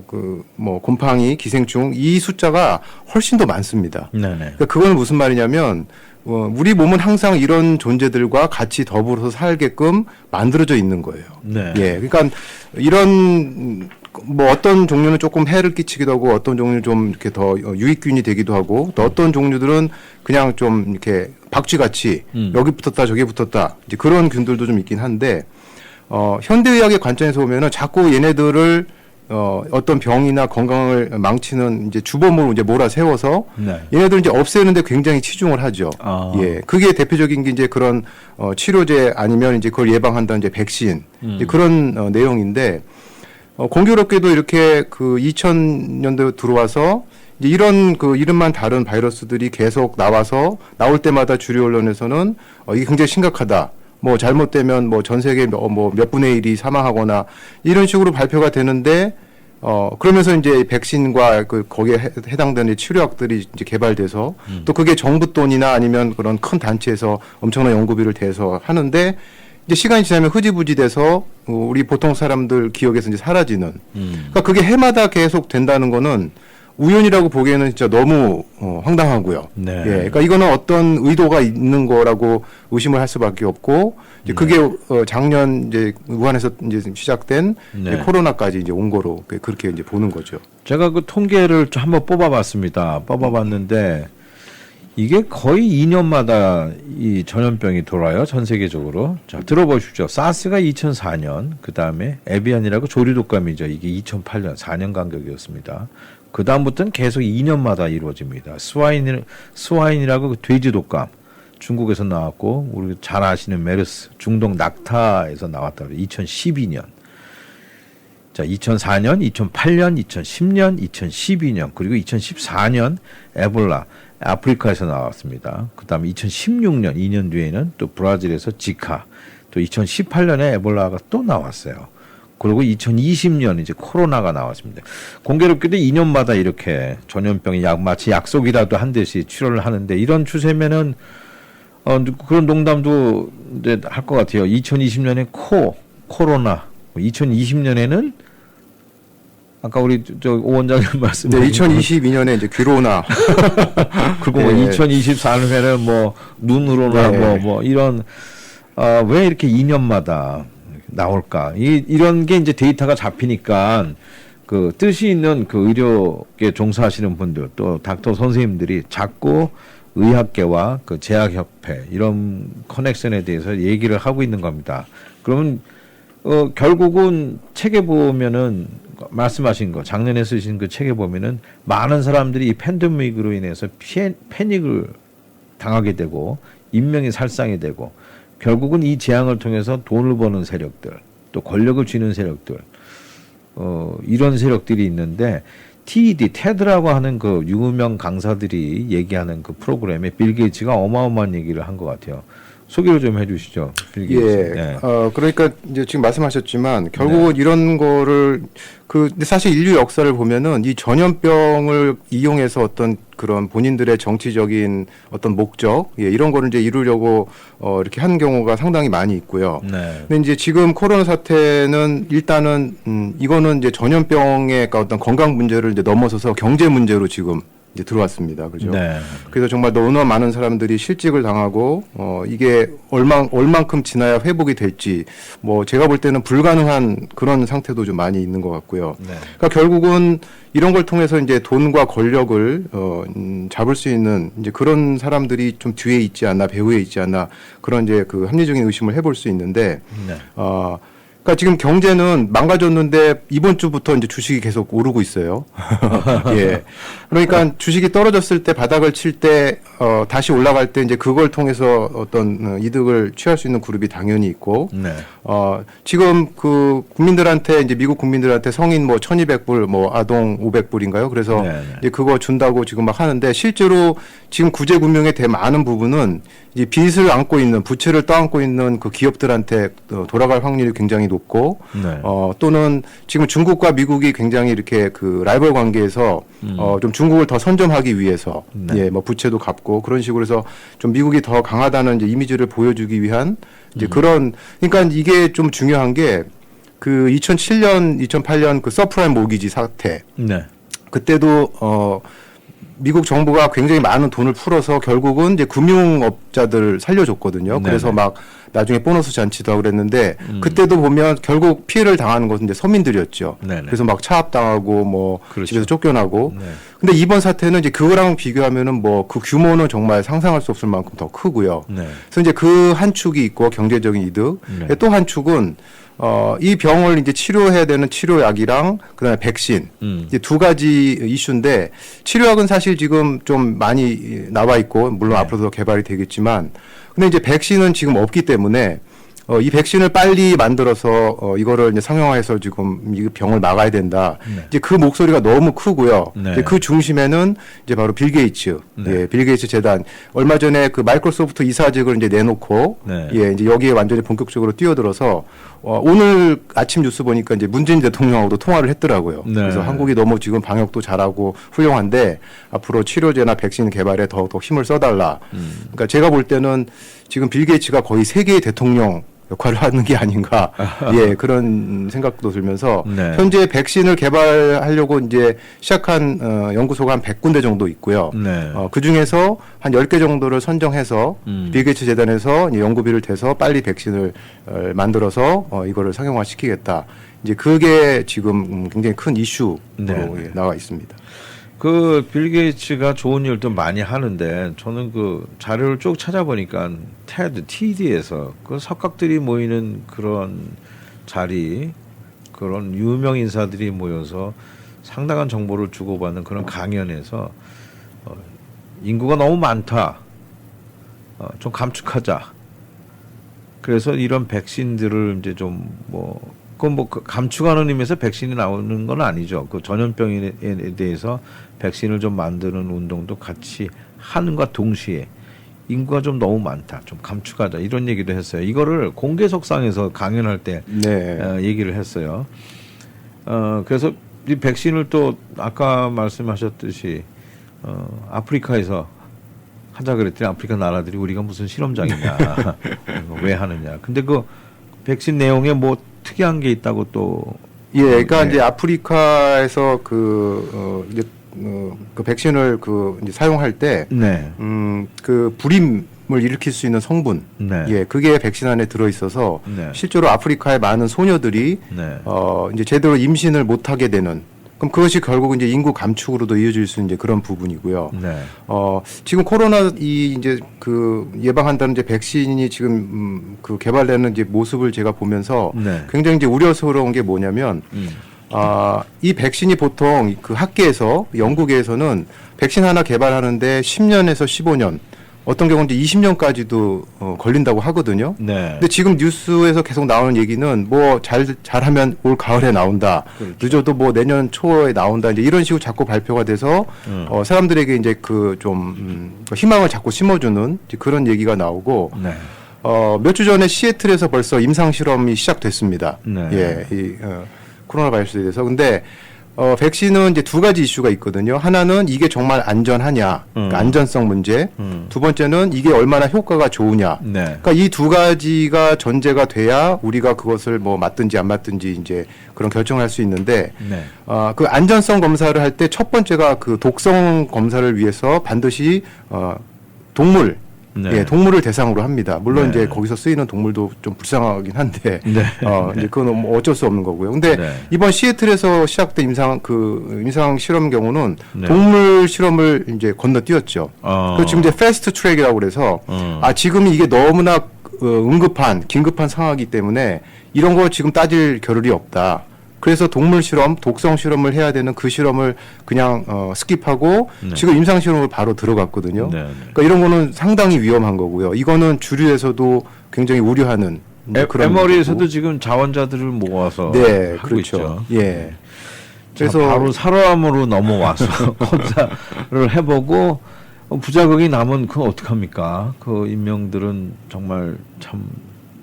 그 뭐 곰팡이, 기생충 이 숫자가 훨씬 더 많습니다. 네네. 그러니까 그건 무슨 말이냐면 우리 몸은 항상 이런 존재들과 같이 더불어서 살게끔 만들어져 있는 거예요. 네. 예. 그러니까 이런 뭐 어떤 종류는 조금 해를 끼치기도 하고 어떤 종류는 좀 이렇게 더 유익균이 되기도 하고, 또 어떤 종류들은 그냥 좀 이렇게 박쥐같이 여기 붙었다 저기 붙었다 이제 그런 균들도 좀 있긴 한데, 현대의학의 관점에서 보면은 자꾸 얘네들을 어떤 병이나 건강을 망치는 이제 주범으로 이제 몰아세워서 네. 얘네들 이제 없애는데 굉장히 치중을 하죠. 예, 그게 대표적인 게 이제 그런 치료제 아니면 이제 그걸 예방한다는 이제 백신 이제 그런 내용인데, 공교롭게도 이렇게 그 2000년도 들어와서 이제 이런 그 이름만 다른 바이러스들이 계속 나와서 나올 때마다 주류 언론에서는 이게 굉장히 심각하다. 뭐 잘못되면 뭐 전 세계 뭐 몇 분의 1이 사망하거나 이런 식으로 발표가 되는데, 그러면서 이제 백신과 그 거기에 해당되는 치료약들이 이제 개발돼서 또 그게 정부 돈이나 아니면 그런 큰 단체에서 엄청난 연구비를 대서 하는데, 이제 시간이 지나면 흐지부지 돼서 우리 보통 사람들 기억에서 이제 사라지는. 그러니까 그게 해마다 계속 된다는 거는 우연이라고 보기에는 진짜 너무 황당하고요. 네. 예, 그러니까 이거는 어떤 의도가 있는 거라고 의심을 할 수밖에 없고, 이제 그게 작년 이제 우한에서 이제 시작된 네. 이제 코로나까지 이제 온 거로 그렇게 이제 보는 거죠. 제가 그 통계를 좀 한번 뽑아봤습니다. 뽑아봤는데 이게 거의 2년마다 이 전염병이 돌아요, 전 세계적으로. 자, 들어보십시오. 사스가 2004년, 그 다음에 에비안이라고 조류독감이죠. 이게 2008년, 4년 간격이었습니다. 그 다음부터는 계속 2년마다 이루어집니다. 스와인이라고 그 돼지 독감, 중국에서 나왔고, 우리 잘 아시는 메르스, 중동 낙타에서 나왔다 그래요. 2012년. 자, 2004년, 2008년, 2010년, 2012년, 그리고 2014년 에볼라, 아프리카에서 나왔습니다. 그 다음에 2016년, 2년 뒤에는 또 브라질에서 지카, 또 2018년에 에볼라가 또 나왔어요. 그리고 2020년 이제 코로나가 나왔습니다. 공교롭게도 2년마다 이렇게 전염병이 마치 약속이라도 한 듯이 치료를 하는데, 이런 추세면은 그런 농담도 이제 할 것 같아요. 2020년에 코로나, 2020년에는 아까 우리 오 원장님 말씀하신 네, 2022년에 이제 귀로나 그리고 네. 2024년에는 뭐 눈으로나 네. 뭐 이런 왜 이렇게 2년마다 나올까? 이런 게 이제 데이터가 잡히니까 그 뜻이 있는 그 의료계 종사하시는 분들, 또 닥터 선생님들이 자꾸 의학계와 그 제약협회 이런 커넥션에 대해서 얘기를 하고 있는 겁니다. 그러면 결국은 책에 보면은 말씀하신 거, 작년에 쓰신 그 책에 보면은 많은 사람들이 이 팬데믹으로 인해서 패닉을 당하게 되고 인명이 살상이 되고, 결국은 이 재앙을 통해서 돈을 버는 세력들, 또 권력을 쥐는 세력들, 이런 세력들이 있는데 테드라고 하는 그 유명 강사들이 얘기하는 그 프로그램에 빌 게이츠가 어마어마한 얘기를 한 것 같아요. 소개를 좀 해주시죠. 빌 게이츠. 예. 네. 그러니까 이제 지금 말씀하셨지만 결국은 이런 거를 근데 사실 인류 역사를 보면은 이 전염병을 이용해서 어떤 그런 본인들의 정치적인 어떤 목적, 이런 거를 이제 이루려고 이렇게 한 경우가 상당히 많이 있고요. 네. 근데 이제 지금 코로나 사태는 일단은 이거는 이제 전염병의 어떤 건강 문제를 이제 넘어서서 경제 문제로 지금 이제 들어왔습니다. 그죠? 네. 그래서 정말 너무나 많은 사람들이 실직을 당하고 이게 얼만큼 지나야 회복이 될지 뭐 제가 볼 때는 불가능한 그런 상태도 좀 많이 있는 것 같고요. 네. 그러니까 결국은 이런 걸 통해서 이제 돈과 권력을 잡을 수 있는 이제 그런 사람들이 좀 뒤에 있지 않나, 배후에 있지 않나, 그런 이제 그 합리적인 의심을 해볼 수 있는데 네. 그러니까 지금 경제는 망가졌는데 이번 주부터 이제 주식이 계속 오르고 있어요. 예. 그러니까 주식이 떨어졌을 때 바닥을 칠 때 다시 올라갈 때 이제 그걸 통해서 어떤 이득을 취할 수 있는 그룹이 당연히 있고 네. 지금 그 국민들한테 이제 미국 국민들한테 성인 뭐 1,200불 뭐 아동 500불인가요? 그래서 네. 이제 그거 준다고 지금 막 하는데 실제로 지금 구제금융의 대많은 부분은 이제 빚을 안고 있는 부채를 떠안고 있는 그 기업들한테 돌아갈 확률이 굉장히 높고 네. 또는 지금 중국과 미국이 굉장히 이렇게 그 라이벌 관계에서 좀 중국을 더 선점하기 위해서 네. 뭐 부채도 갚고 그런 식으로 해서 좀 미국이 더 강하다는 이제 이미지를 보여주기 위한 이제 그런 그러니까 이게 좀 중요한 게 그 2007년 2008년 그 서프라임 모기지 사태 네. 그때도 미국 정부가 굉장히 많은 돈을 풀어서 결국은 이제 금융업자들을 살려줬거든요. 네네. 그래서 막 나중에 보너스 잔치도 하고 그랬는데 그때도 보면 결국 피해를 당하는 것은 이제 서민들이었죠. 네네. 그래서 막 차압당하고 뭐 그렇죠. 집에서 쫓겨나고. 네. 근데 이번 사태는 이제 그거랑 비교하면은 뭐 그 규모는 정말 상상할 수 없을 만큼 더 크고요. 네. 그래서 이제 그 한 축이 있고 경제적인 이득. 네. 또 한 축은 이 병을 이제 치료해야 되는 치료약이랑 그다음에 백신 이제 두 가지 이슈인데 치료약은 사실 지금 좀 많이 나와 있고 물론 앞으로도 개발이 되겠지만 근데 이제 백신은 지금 없기 때문에 이 백신을 빨리 만들어서 이거를 이제 상용화해서 지금 이 병을 막아야 된다. 네. 이제 그 목소리가 너무 크고요. 네. 이제 그 중심에는 이제 바로 빌 게이츠, 네. 빌 게이츠 재단 얼마 전에 그 마이크로소프트 이사직을 이제 내놓고 네. 이제 여기에 완전히 본격적으로 뛰어들어서 오늘 아침 뉴스 보니까 이제 문재인 대통령하고도 통화를 했더라고요. 네. 그래서 한국이 너무 지금 방역도 잘하고 훌륭한데 앞으로 치료제나 백신 개발에 더 힘을 써달라. 그러니까 제가 볼 때는 지금 빌 게이츠가 거의 세계의 대통령 역할을 하는 게 아닌가, 그런 생각도 들면서 네. 현재 백신을 개발하려고 이제 시작한 연구소가 한 100군데 정도 있고요. 네. 그 중에서 한 10개 정도를 선정해서 빌 게이츠 재단에서 이제 연구비를 대서 빨리 백신을 만들어서 이거를 상용화 시키겠다. 이제 그게 지금 굉장히 큰 이슈로 네. 나와 있습니다. 그 빌 게이츠가 좋은 일도 많이 하는데 저는 그 자료를 쭉 찾아보니까 TED에서 그 석각들이 모이는 그런 자리, 그런 유명 인사들이 모여서 상당한 정보를 주고받는 그런 강연에서 인구가 너무 많다, 좀 감축하자. 그래서 이런 백신들을 이제 좀 감축하는 의미에서 백신이 나오는 건 아니죠. 그 전염병에 대해서 백신을 좀 만드는 운동도 같이 하는과 동시에 인구가 좀 너무 많다, 좀 감축하자 이런 얘기도 했어요. 이거를 공개석상에서 강연할 때 얘기를 했어요. 그래서 이 백신을 또 아까 말씀하셨듯이 아프리카에서 하자 그랬더니 아프리카 나라들이 우리가 무슨 실험장이냐, 왜 하느냐. 근데 그 백신 내용에 뭐 특이한 게 있다고 또 그러니까 네. 이제 아프리카에서 이제 그 백신을 이제 사용할 때 네. 그 불임을 일으킬 수 있는 성분, 네. 그게 백신 안에 들어 있어서 네. 실제로 아프리카의 많은 소녀들이 네. 이제 제대로 임신을 못 하게 되는. 그럼 그것이 결국 이제 인구 감축으로도 이어질 수 있는 이제 그런 부분이고요. 네. 지금 코로나 이제 그 예방한다는 이제 백신이 지금 그 개발되는 이제 모습을 제가 보면서 네. 굉장히 이제 우려스러운 게 뭐냐면 이 백신이 보통 그 학계에서 연구계에서는 백신 하나 개발하는데 10년에서 15년 어떤 경우는 이제 20년까지도 걸린다고 하거든요. 네. 근데 지금 뉴스에서 계속 나오는 얘기는 뭐 잘하면 올 가을에 나온다. 그렇죠. 늦어도 뭐 내년 초에 나온다. 이제 이런 식으로 자꾸 발표가 돼서 사람들에게 이제 그 좀 희망을 자꾸 심어주는 이제 그런 얘기가 나오고 네. 몇 주 전에 시애틀에서 벌써 임상 실험이 시작됐습니다. 네. 예, 코로나 바이러스에 대해서. 근데 백신은 이제 두 가지 이슈가 있거든요. 하나는 이게 정말 안전하냐, 그러니까 안전성 문제. 두 번째는 이게 얼마나 효과가 좋으냐. 네. 그러니까 이 두 가지가 전제가 돼야 우리가 그것을 뭐 맞든지 안 맞든지 이제 그런 결정을 할 수 있는데, 네. 그 안전성 검사를 할 때 첫 번째가 그 독성 검사를 위해서 반드시 동물 네. 예, 동물을 대상으로 합니다. 물론 네. 이제 거기서 쓰이는 동물도 좀 불쌍하긴 한데, 네. 이제 그건 뭐 어쩔 수 없는 거고요. 근데 네. 이번 시애틀에서 시작된 임상 실험 경우는 네. 동물 실험을 이제 건너뛰었죠. 그 지금 이제 패스트 트랙이라고 그래서 지금 이게 너무나 긴급한 상황이기 때문에 이런 거 지금 따질 겨를이 없다. 그래서 동물 실험, 독성 실험을 해야 되는 그 실험을 그냥 스킵하고 네. 지금 임상 실험을 바로 들어갔거든요. 네, 네. 그러니까 이런 거는 상당히 위험한 거고요. 이거는 주류에서도 굉장히 우려하는 그런 에머리에서도 거고. 지금 자원자들을 모아서 네, 하고 그렇죠. 있죠. 예. 그래서 그래서 바로 살아암으로 넘어와서 검사를 해보고 부작용이 나면 그건 어떡합니까? 그 인명들은 정말 참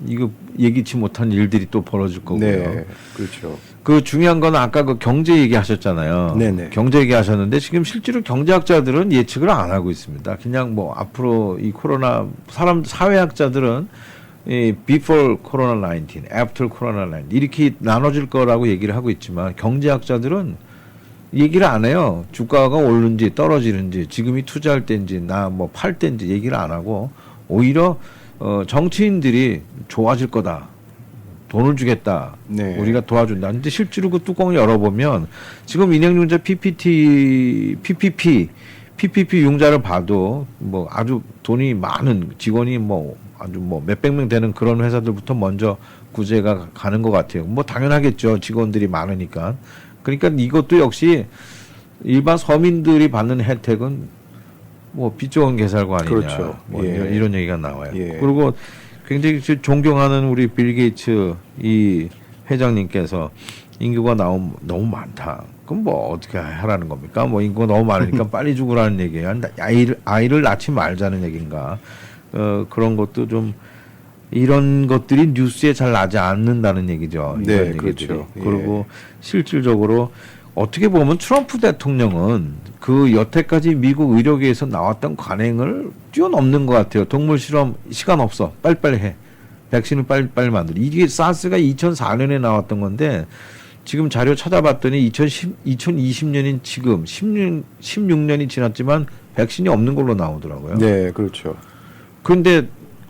이거 예기치 못한 일들이 또 벌어질 거고요. 네, 그렇죠. 그 중요한 건 아까 그 경제 얘기하셨잖아요. 네네. 경제 얘기하셨는데 지금 실제로 경제학자들은 예측을 안 하고 있습니다. 그냥 뭐 앞으로 이 코로나 사회학자들은 이 before 코로나 19, after 코로나 19 이렇게 나눠질 거라고 얘기를 하고 있지만 경제학자들은 얘기를 안 해요. 주가가 오르는지 떨어지는지 지금이 투자할 때인지 나 뭐 팔 때인지 얘기를 안 하고 오히려 정치인들이 좋아질 거다. 돈을 주겠다. 네. 우리가 도와준다. 근데 실제로 그 뚜껑을 열어보면 지금 인형융자 PPP 융자를 봐도 뭐 아주 돈이 많은 직원이 뭐 아주 뭐 몇백 명 되는 그런 회사들부터 먼저 구제가 가는 것 같아요. 뭐 당연하겠죠. 직원들이 많으니까. 그러니까 이것도 역시 일반 서민들이 받는 혜택은 뭐 빚 좋은 개살구 아니냐. 그렇죠. 뭐 예. 이런 얘기가 나와요. 예. 그리고 굉장히 존경하는 우리 빌 게이츠 이 회장님께서 인구가 너무 많다. 그럼 뭐 어떻게 하라는 겁니까? 뭐 인구가 너무 많으니까 빨리 죽으라는 얘기예요. 아이를 낳지 말자는 얘기인가? 그런 것도 좀 이런 것들이 뉴스에 잘 나지 않는다는 얘기죠. 네, 이런 얘기들이. 그렇죠. 예. 그리고 실질적으로 어떻게 보면 트럼프 대통령은 그 여태까지 미국 의료계에서 나왔던 관행을 뛰어넘는 것 같아요. 동물 실험 시간 없어. 빨리빨리 해. 백신을 빨리빨리 만들어. 이게 사스가 2004년에 나왔던 건데 지금 자료 찾아봤더니 2020년인 지금 16년이 지났지만 백신이 없는 걸로 나오더라고요. 네, 그렇죠. 그런데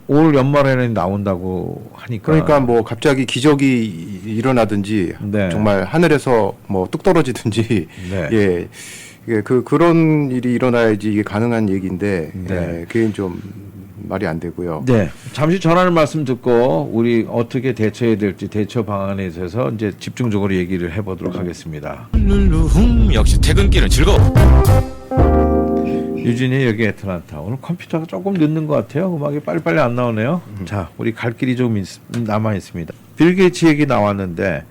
올 연말에는 나온다고 하니까 그러니까 뭐 갑자기 기적이 일어나든지 네. 정말 하늘에서 뭐 뚝 떨어지든지 네. 예. 이게 그런 일이 일어나야지 이게 가능한 얘기인데 네. 예, 그게 좀 말이 안 되고요. 네. 잠시 전하는 말씀 듣고 우리 어떻게 대처해야 될지 대처 방안에 대해서 이제 집중적으로 얘기를 해보도록 하겠습니다. 역시 퇴근길은 즐거워. 유진이 여기 애틀란타. 오늘 컴퓨터가 조금 늦는 것 같아요. 음악이 빨리빨리 안 나오네요. 자, 우리 갈 길이 좀 남아 있습니다. 빌 게이츠 얘기 나왔는데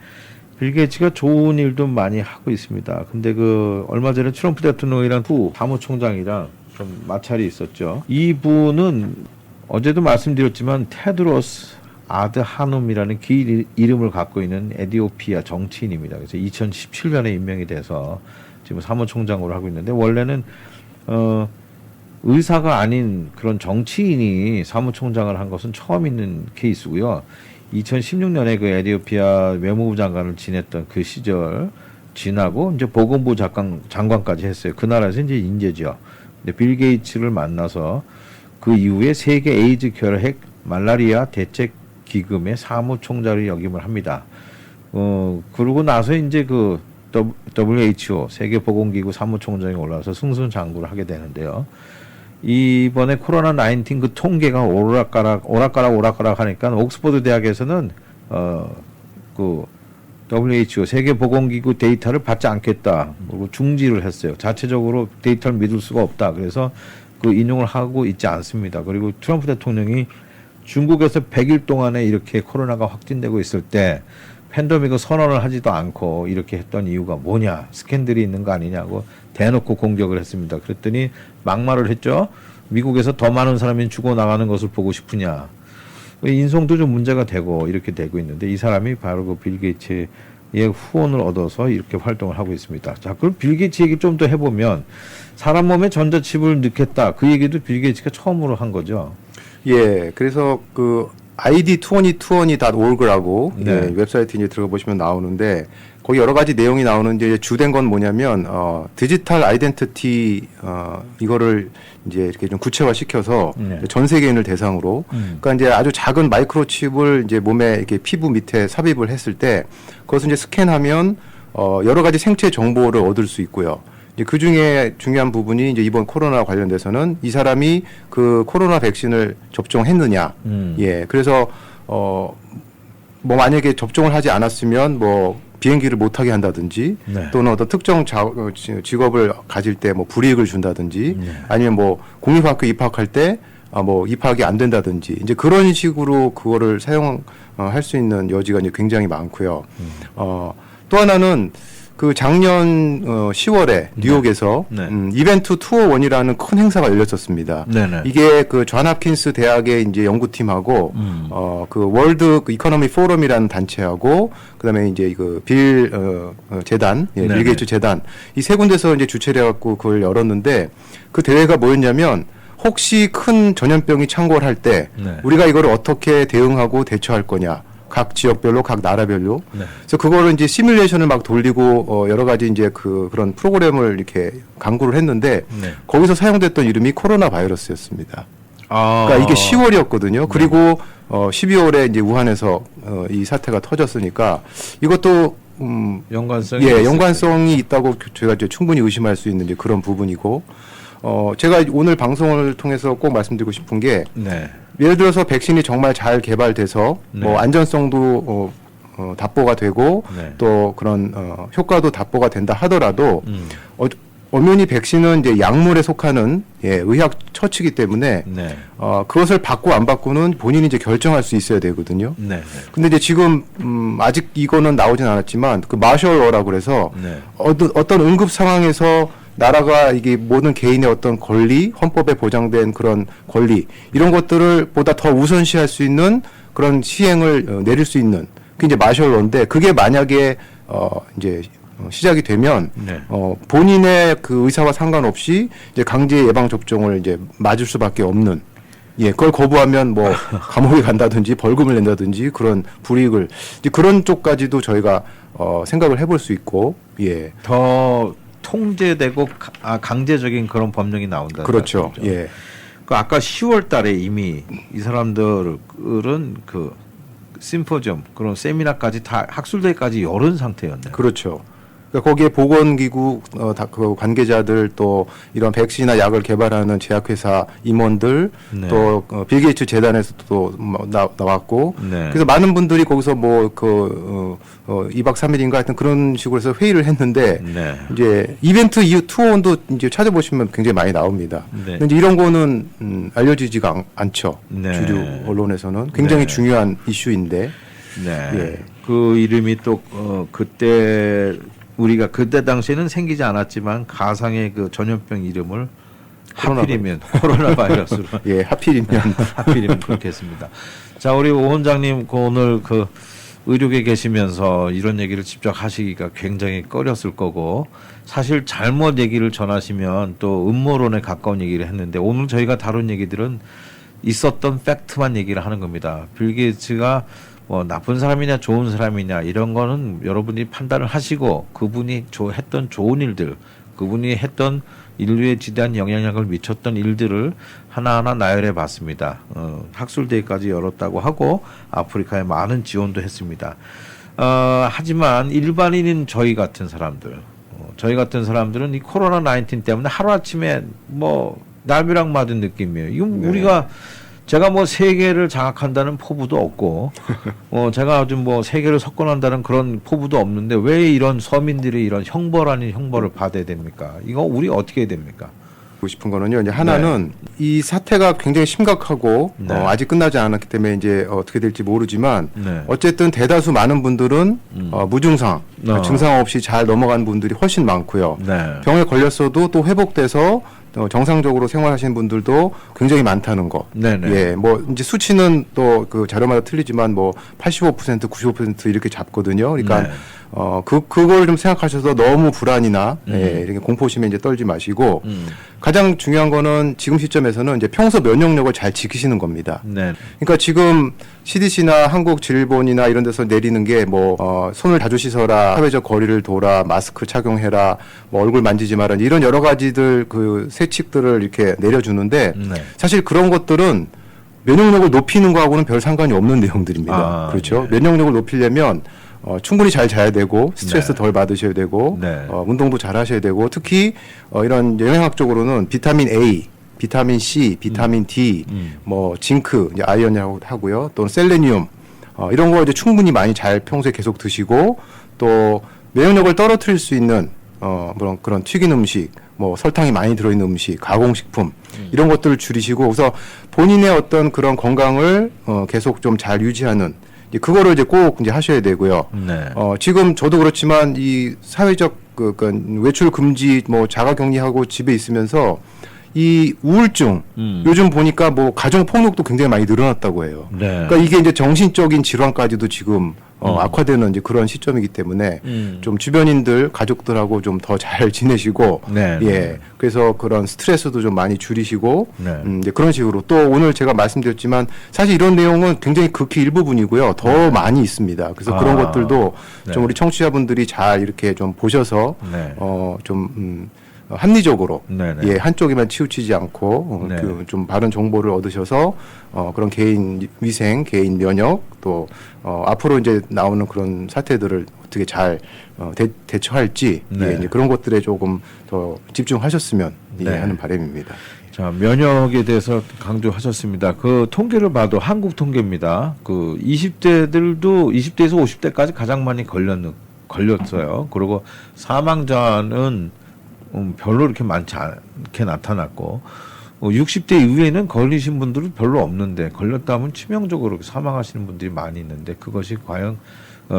빌 게이츠가 좋은 일도 많이 하고 있습니다. 근데 그 얼마 전에 트럼프 대통령이랑 후 사무총장이랑 좀 마찰이 있었죠. 이분은 어제도 말씀드렸지만 테드로스 아드하놈이라는 길 이름을 갖고 있는 에티오피아 정치인입니다. 그래서 2017년에 임명이 돼서 지금 사무총장으로 하고 있는데 원래는 의사가 아닌 그런 정치인이 사무총장을 한 것은 처음 있는 케이스고요. 2016년에 그 에티오피아 외무부 장관을 지냈던 그 시절 지나고 이제 보건부 장관까지 했어요. 그 나라에서 이제 인재죠. 근데 빌 게이츠를 만나서 그 이후에 세계 에이즈 결핵 말라리아 대책 기금의 사무총장을 역임을 합니다. 그러고 나서 이제 그 WHO 세계보건기구 사무총장이 올라와서 승승장구를 하게 되는데요. 이번에 코로나 19 그 통계가 오락가락 하니까 옥스퍼드 대학에서는 그 WHO 세계보건기구 데이터를 받지 않겠다. 그리고 중지를 했어요. 자체적으로 데이터를 믿을 수가 없다. 그래서 그 인용을 하고 있지 않습니다. 그리고 트럼프 대통령이 중국에서 100일 동안에 이렇게 코로나가 확진되고 있을 때 팬데믹을 선언을 하지도 않고 이렇게 했던 이유가 뭐냐, 스캔들이 있는 거 아니냐고 대놓고 공격을 했습니다. 그랬더니 막말을 했죠. 미국에서 더 많은 사람이 죽어나가는 것을 보고 싶으냐. 인성도 좀 문제가 되고 이렇게 되고 있는데 이 사람이 바로 그 빌 게이츠의 후원을 얻어서 이렇게 활동을 하고 있습니다. 자, 그럼 빌 게이츠 얘기 좀 더 해보면 사람 몸에 전자칩을 넣겠다. 그 얘기도 빌 게이츠가 처음으로 한 거죠. 예, 그래서 그 id2020.org라고 네. 예, 웹사이트 이제 들어가 보시면 나오는데 거기 여러 가지 내용이 나오는데 주된 건 뭐냐면 디지털 아이덴티티 이거를 이제 이렇게 좀 구체화 시켜서 네. 전 세계인을 대상으로 그러니까 이제 아주 작은 마이크로칩을 이제 몸에 이렇게 피부 밑에 삽입을 했을 때 그것을 이제 스캔하면 여러 가지 생체 정보를 얻을 수 있고요. 그 중에 중요한 부분이 이제 이번 코로나 관련돼서는 이 사람이 그 코로나 백신을 접종했느냐. 예. 그래서 뭐 만약에 접종을 하지 않았으면 뭐 비행기를 못 타게 한다든지 네. 또는 어떤 특정 직업을 가질 때 뭐 불이익을 준다든지 네. 아니면 뭐 공립학교 입학할 때 뭐 입학이 안 된다든지 이제 그런 식으로 그거를 사용할 수 있는 여지가 이제 굉장히 많고요. 또 하나는 그 작년 10월에 뉴욕에서 네. 이벤트 투어 원이라는 큰 행사가 열렸었습니다. 네네. 이게 그 존 홉킨스 대학의 이제 연구팀하고 그 월드 이코노미 포럼이라는 단체하고 그다음에 이제 그 빌 재단, 예, 빌 게이츠 재단 이 세 군데서 이제 주최를 해갖고 그걸 열었는데 그 대회가 뭐였냐면 혹시 큰 전염병이 창궐할 때 네. 우리가 이거를 어떻게 대응하고 대처할 거냐. 각 지역별로, 각 나라별로. 네. 그래서 그거를 이제 시뮬레이션을 막 돌리고 여러 가지 이제 그런 프로그램을 이렇게 강구를 했는데 네. 거기서 사용됐던 이름이 코로나 바이러스였습니다. 아. 그러니까 이게 10월이었거든요. 그리고 12월에 이제 우한에서 이 사태가 터졌으니까 이것도 연관성이 예, 있을 연관성이 있다고 저희가 이제 충분히 의심할 수 있는 이제 그런 부분이고 제가 오늘 방송을 통해서 꼭 말씀드리고 싶은 게 네. 예를 들어서 백신이 정말 잘 개발돼서 네. 뭐 안전성도 답보가 되고 네. 또 그런 효과도 답보가 된다 하더라도 음. 엄연히 백신은 이제 약물에 속하는 예, 의학 처치이기 때문에 네. 그것을 받고 안 받고는 본인이 이제 결정할 수 있어야 되거든요. 네. 근데 이제 지금 아직 이거는 나오진 않았지만 그 마셜러라고 그래서 네. 어떤 응급 상황에서 나라가 이게 모든 개인의 어떤 권리, 헌법에 보장된 그런 권리 이런 것들을 보다 더 우선시할 수 있는 그런 시행을 내릴 수 있는 그게 이제 마셜러인데 그게 만약에 이제 시작이 되면 네. 본인의 그 의사와 상관없이 이제 강제 예방 접종을 이제 맞을 수밖에 없는 예, 그걸 거부하면 뭐 감옥에 간다든지 벌금을 낸다든지 그런 불이익을 이제 그런 쪽까지도 저희가 생각을 해볼 수 있고 예. 더 통제되고 강제적인 그런 법령이 나온다. 그렇죠. 예. 그 아까 10월 달에 이미 이 사람들은 그 심포지엄 그런 세미나까지 다 학술대회까지 열은 상태였네요. 그렇죠. 그러니까 거기에 보건기구 그 관계자들 또 이런 백신이나 약을 개발하는 제약회사 임원들 네. 또 빌 게이츠 재단에서 또 나왔고 네. 그래서 많은 분들이 거기서 뭐 2박 3일인가 하여튼 그런 식으로 해서 회의를 했는데 네. 이제 이벤트 이후 투어원도 이제 찾아보시면 굉장히 많이 나옵니다. 네. 근데 이제 이런 거는 알려지지가 않죠. 네. 주류 언론에서는 굉장히 네. 중요한 이슈인데 네. 예. 그 이름이 또 그때 우리가 그때 당시에는 생기지 않았지만 가상의 그 전염병 이름을 하필이면 코로나 바이러스로 예, 하필이면 그렇게 했습니다. 자, 우리 오 원장님 오늘 그 의료계 계시면서 이런 얘기를 직접 하시기가 굉장히 꺼렸을 거고 사실 잘못 얘기를 전하시면 또 음모론에 가까운 얘기를 했는데 오늘 저희가 다룬 얘기들은 있었던 팩트만 얘기를 하는 겁니다. 빌 게이츠가 뭐 나쁜 사람이냐 좋은 사람이냐 이런 거는 여러분이 판단을 하시고 그분이 했던 좋은 일들 그분이 했던 인류에 지대한 영향력을 미쳤던 일들을 하나하나 나열해 봤습니다. 학술대회까지 열었다고 하고 아프리카에 많은 지원도 했습니다. 하지만 일반인인 저희 같은 사람들은 이 코로나 19 때문에 하루아침에 뭐 날벼락 맞은 느낌이에요. 이건 네. 제가 뭐 세계를 장악한다는 포부도 없고, 제가 좀 뭐 세계를 석권한다는 그런 포부도 없는데 왜 이런 서민들이 이런 형벌 아닌 형벌을 받아야 됩니까? 이거 우리 어떻게 해야 됩니까? 하고 싶은 거는요. 이제 하나는 이 사태가 굉장히 심각하고 네. 아직 끝나지 않았기 때문에 이제 어떻게 될지 모르지만 네. 어쨌든 대다수 많은 분들은 무증상, 증상 없이 잘 넘어간 분들이 훨씬 많고요. 네. 병에 걸렸어도 또 회복돼서 정상적으로 생활하시는 분들도 굉장히 많다는 거. 네네. 예, 뭐 이제 수치는 또 그 자료마다 틀리지만 뭐 85%, 95% 이렇게 잡거든요. 그러니까 네. 그걸 좀 생각하셔서 너무 불안이나 예, 이렇게 공포심에 이제 떨지 마시고 가장 중요한 거는 지금 시점에서는 이제 평소 면역력을 잘 지키시는 겁니다. 네. 그러니까 지금 CDC나 한국질본이나 이런 데서 내리는 게 뭐 손을 자주 씻어라, 사회적 거리를 둬라, 마스크 착용해라, 뭐 얼굴 만지지 마라 이런 여러 가지들 그 세칙들을 이렇게 내려주는데 네. 사실 그런 것들은 면역력을 높이는 거하고는 별 상관이 없는 내용들입니다. 아, 그렇죠? 예. 면역력을 높이려면 충분히 잘 자야 되고 스트레스 네. 덜 받으셔야 되고 네. 운동도 잘 하셔야 되고 특히 이런 영양학적으로는 비타민 A, 비타민 C, 비타민 D, 뭐 징크, 이제 아이언이라고 하고요. 또는 셀레니움 이런 거 이제 충분히 많이 잘 평소에 계속 드시고 또 면역력을 떨어뜨릴 수 있는 그런 튀긴 음식, 뭐 설탕이 많이 들어있는 음식, 가공식품 이런 것들을 줄이시고 그래서 본인의 어떤 그런 건강을 계속 좀 잘 유지하는 이제 그거를 이제 꼭 이제 하셔야 되고요. 네. 지금 저도 그렇지만 이 사회적 그러니까 외출 금지 뭐 자가격리하고 집에 있으면서 이 우울증 요즘 보니까 뭐 가정 폭력도 굉장히 많이 늘어났다고 해요. 네. 그러니까 이게 이제 정신적인 질환까지도 지금 악화되는 이제 그런 시점이기 때문에 좀 주변인들 가족들하고 좀 더 잘 지내시고 네. 예 그래서 그런 스트레스도 좀 많이 줄이시고 네. 이제 그런 식으로 또 오늘 제가 말씀드렸지만 사실 이런 내용은 굉장히 극히 일부분이고요 더 많이 있습니다. 그래서 그런 것들도 네. 좀 우리 청취자분들이 잘 이렇게 좀 보셔서 네. 좀 합리적으로 네네. 예 한쪽에만 치우치지 않고 네. 좀 바른 정보를 얻으셔서 그런 개인 위생, 개인 면역 또 앞으로 이제 나오는 그런 사태들을 어떻게 잘 대처할지 네. 예, 이제 그런 것들에 조금 더 집중하셨으면 예, 네. 하는 바람입니다. 자, 면역에 대해서 강조하셨습니다. 그 통계를 봐도 한국 통계입니다. 그 20대들도 20대에서 50대까지 가장 많이 걸렸어요. 그리고 사망자는 별로 이렇게 많지 않게 나타났고 60대 이후에는 걸리신 분들은 별로 없는데 걸렸다면 치명적으로 사망하시는 분들이 많이 있는데 그것이 과연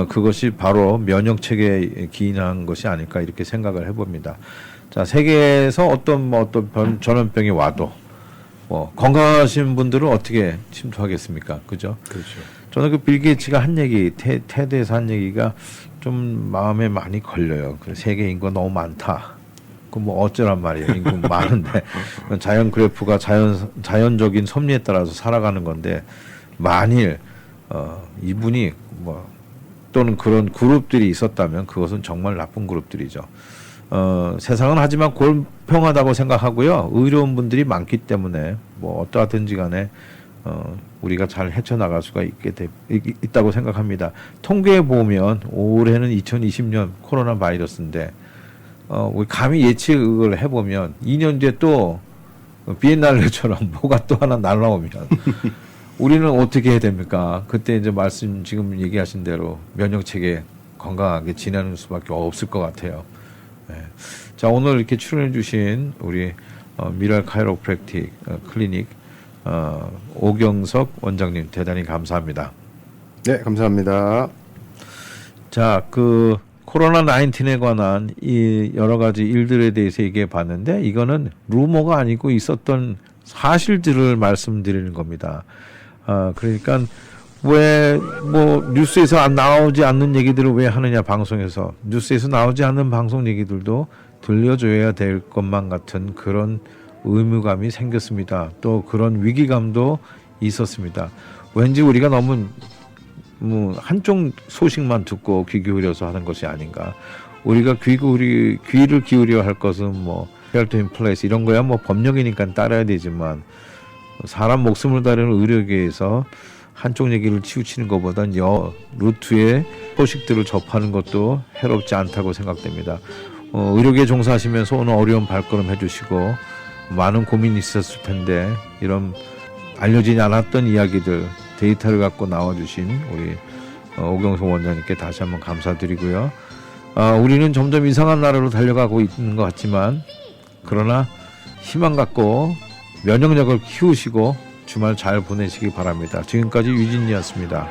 그것이 바로 면역 체계에 기인한 것이 아닐까 이렇게 생각을 해봅니다. 자, 세계에서 어떤 전염병이 와도 건강하신 분들은 어떻게 침투하겠습니까? 그죠? 그렇죠. 저는 그 빌 게이츠가 한 얘기, 테드에서 한 얘기가 좀 마음에 많이 걸려요. 세계 인구가 너무 많다. 그 뭐 어쩌란 말이에요. 인구 많은데 자연 그래프가 자연적인 섭리에 따라서 살아가는 건데 만일 이분이 또는 그런 그룹들이 있었다면 그것은 정말 나쁜 그룹들이죠. 세상은 하지만 공평하다고 생각하고요. 의로운 분들이 많기 때문에 어떠하든지 간에 우리가 잘 헤쳐나갈 수가 있다고 생각합니다. 통계에 보면 올해는 2020년 코로나 바이러스인데 우리 감히 예측을 해보면 2년 뒤에 또 비엔날레처럼 뭐가 또 하나 날라오면 우리는 어떻게 해야 됩니까? 그때 이제 지금 얘기하신 대로 면역 체계 건강하게 지내는 수밖에 없을 것 같아요. 네. 자, 오늘 이렇게 출연해 주신 우리 미랄 카이로프랙틱 클리닉 오경석 원장님 대단히 감사합니다. 네, 감사합니다. 자, 코로나 19에 관한 이 여러 가지 일들에 대해서 얘기해 봤는데 이거는 루머가 아니고 있었던 사실들을 말씀드리는 겁니다. 그러니까 왜 뉴스에서 나오지 않는 얘기들을 왜 하느냐 방송에서 뉴스에서 나오지 않는 방송 얘기들도 들려줘야 될 것만 같은 그런 의무감이 생겼습니다. 또 그런 위기감도 있었습니다. 왠지 우리가 너무 한쪽 소식만 듣고 귀 기울여서 하는 것이 아닌가. 우리가 귀를 기울여 할 것은 헬트 인 플레이스 이런 거야 법령이니까 따라야 되지만 사람 목숨을 다루는 의료계에서 한쪽 얘기를 치우치는 것보단 루트의 소식들을 접하는 것도 해롭지 않다고 생각됩니다. 의료계에 종사하시면서 오늘 어려운 발걸음 해주시고 많은 고민이 있었을 텐데 이런 알려지지 않았던 이야기들 데이터를 갖고 나와주신 우리 오경석 원장님께 다시 한번 감사드리고요. 우리는 점점 이상한 나라로 달려가고 있는 것 같지만 그러나 희망 갖고 면역력을 키우시고 주말 잘 보내시기 바랍니다. 지금까지 유진이었습니다.